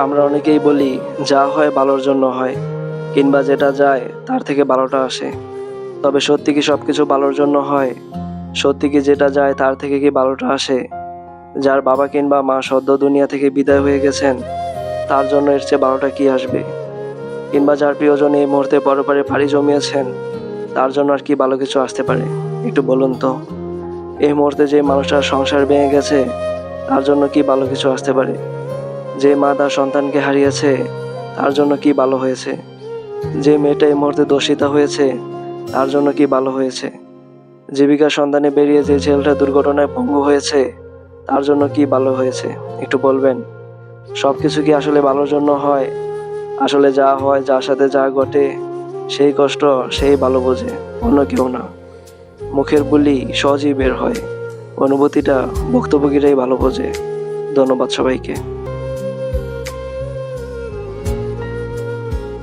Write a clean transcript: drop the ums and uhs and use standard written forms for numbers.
আমরা অনেকেই বলি যা হয় ভালোর জন্য হয়, কিংবা যেটা যায় তার থেকে ভালোটা আসে। তবে সত্যি কি সবকিছু ভালোর জন্য হয়? সত্যি কি যেটা যায় তার থেকে কি ভালোটা আসে? যার বাবা কিংবা মা সদ্য দুনিয়া থেকে বিদায় হয়ে গেছেন, তার জন্য এর চেয়ে ভালোটা কি আসবে? কিংবা যার প্রিয়জন এই মুহূর্তে পরপারে পাড়ি জমিয়েছেন, তার জন্য আর কি ভালো কিছু আসতে পারে? একটু বলুন তো। এই মুহূর্তে যে মানুষটার সংসার ভেঙে গেছে, তার জন্য কি ভালো কিছু আসতে পারে? যে মা তার সন্তানকে হারিয়েছে, তার জন্য কি ভালো হয়েছে? যে মেয়েটা এই মুহূর্তে দোষিতা হয়েছে, তার জন্য কি ভালো হয়েছে? জীবিকার সন্ধানে বেরিয়ে যে ছেলেটা দুর্ঘটনায় পঙ্গু হয়েছে, তার জন্য কি ভালো হয়েছে? একটু বলবেন। সবকিছু কি আসলে ভালোর জন্য হয়? আসলে যা হয়, যার সাথে যা ঘটে, সেই কষ্ট সেই ভালো বোঝে, অন্য কেউ না। মুখের বুলি সহজেই বের হয়, অনুভূতিটা ভুক্তভোগীরাই ভালো বোঝে। ধন্যবাদ সবাইকে।